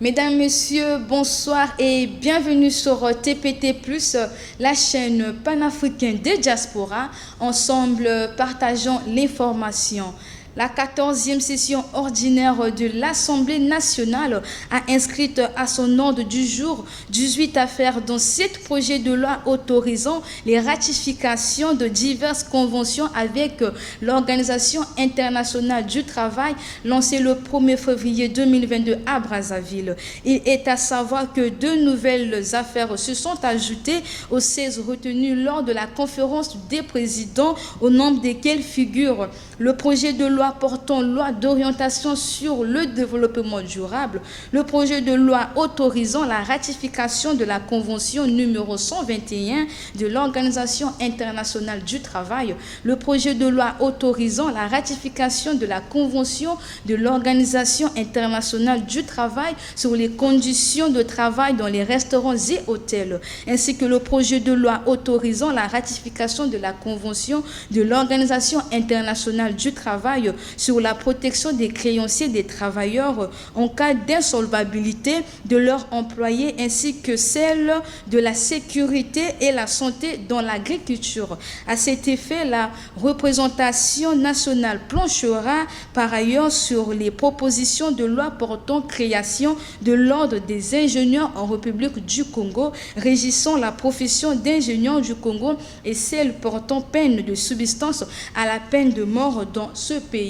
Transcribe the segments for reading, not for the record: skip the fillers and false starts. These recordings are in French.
Mesdames, Messieurs, bonsoir et bienvenue sur TPT+, la chaîne panafricaine des diasporas. Ensemble, partageons l'information. La 14e session ordinaire de l'Assemblée nationale a inscrit à son ordre du jour 18 affaires, dont 7 projets de loi autorisant les ratifications de diverses conventions avec l'Organisation internationale du travail lancée le 1er février 2022 à Brazzaville. Il est à savoir que 2 nouvelles affaires se sont ajoutées aux 16 retenues lors de la conférence des présidents, au nombre desquelles figure le projet de loi portant loi d'orientation sur le développement durable, le projet de loi autorisant la ratification de la convention numéro 121 de l'Organisation internationale du travail, le projet de loi autorisant la ratification de la convention de l'Organisation internationale du travail sur les conditions de travail dans les restaurants et hôtels, ainsi que le projet de loi autorisant la ratification de la convention de l'Organisation internationale du travail sur la protection des créanciers des travailleurs en cas d'insolvabilité de leurs employés, ainsi que celle de la sécurité et la santé dans l'agriculture. À cet effet, la représentation nationale planchera par ailleurs sur les propositions de loi portant création de l'ordre des ingénieurs en République du Congo, régissant la profession d'ingénieur du Congo et celle portant peine de subsistance à la peine de mort dans ce pays.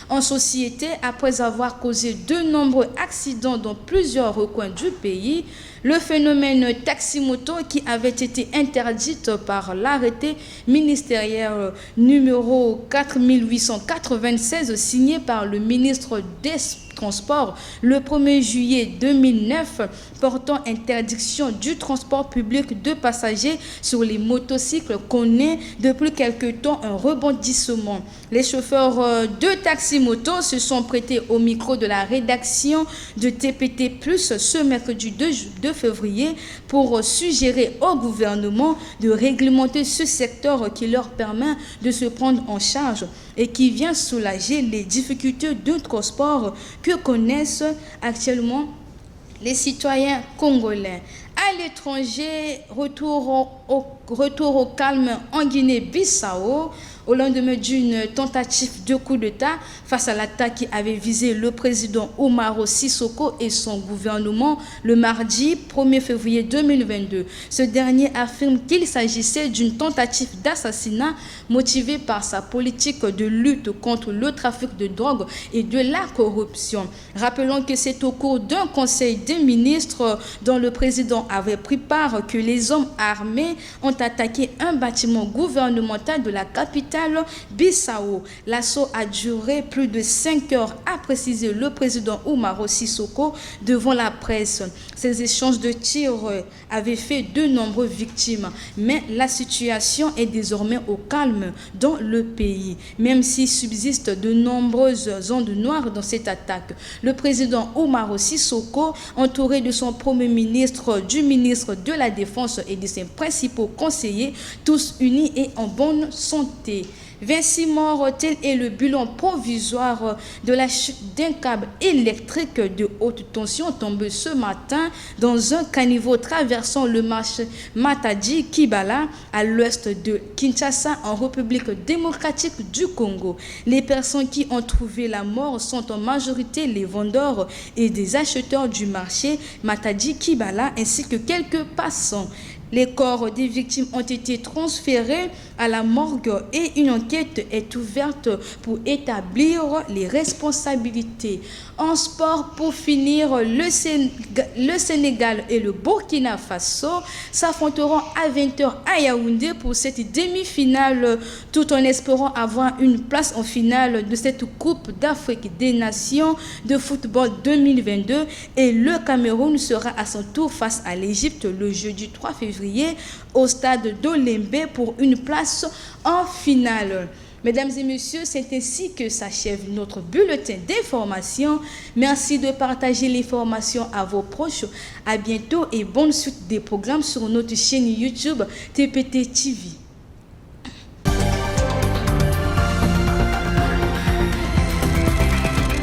En société, après avoir causé de nombreux accidents dans plusieurs recoins du pays, le phénomène taxi-moto qui avait été interdite par l'arrêté ministériel numéro 4896 signé par le ministre des Transport le 1er juillet 2009 portant interdiction du transport public de passagers sur les motocycles connaît depuis quelque temps un rebondissement. Les chauffeurs de taxi-moto se sont prêtés au micro de la rédaction de TPT+, ce mercredi 2 février pour suggérer au gouvernement de réglementer ce secteur qui leur permet de se prendre en charge et qui vient soulager les difficultés de transport que connaissent actuellement les citoyens congolais. À l'étranger, retour au calme en Guinée-Bissau au lendemain d'une tentative de coup d'État face à l'attaque qui avait visé le président Umaro Sissoco et son gouvernement le mardi 1er février 2022. Ce dernier affirme qu'il s'agissait d'une tentative d'assassinat motivée par sa politique de lutte contre le trafic de drogue et de la corruption. Rappelons que c'est au cours d'un conseil des ministres dont le président avait pris part que les hommes armés ont attaqué un bâtiment gouvernemental de la capitale Bissau. L'assaut a duré plus de 5 heures, a précisé le président Umaro Sissoco devant la presse. Ces échanges de tirs avaient fait de nombreuses victimes, mais la situation est désormais au calme dans le pays, même s'il subsiste de nombreuses zones noires dans cette attaque. Le président Umaro Sissoco, entouré de son premier ministre, du ministre de la Défense et de ses principaux conseillers, tous unis et en bonne santé. 26 morts, tel est le bilan provisoire de la chute d'un câble électrique de haute tension tombé ce matin dans un caniveau traversant le marché Matadi-Kibala à l'ouest de Kinshasa en République démocratique du Congo. Les personnes qui ont trouvé la mort sont en majorité les vendeurs et des acheteurs du marché Matadi-Kibala ainsi que quelques passants. Les corps des victimes ont été transférés à la morgue et une enquête est ouverte pour établir les responsabilités. En sport, pour finir, le Sénégal et le Burkina Faso s'affronteront à 20h à Yaoundé pour cette demi-finale, tout en espérant avoir une place en finale de cette Coupe d'Afrique des Nations de football 2022. Et le Cameroun sera à son tour face à l'Égypte le jeudi 3 février au stade d'Olembe pour une place en finale. Mesdames et messieurs, c'est ainsi que s'achève notre bulletin d'information. Merci de partager l'information à vos proches. À bientôt et bonne suite des programmes sur notre chaîne YouTube TPT TV.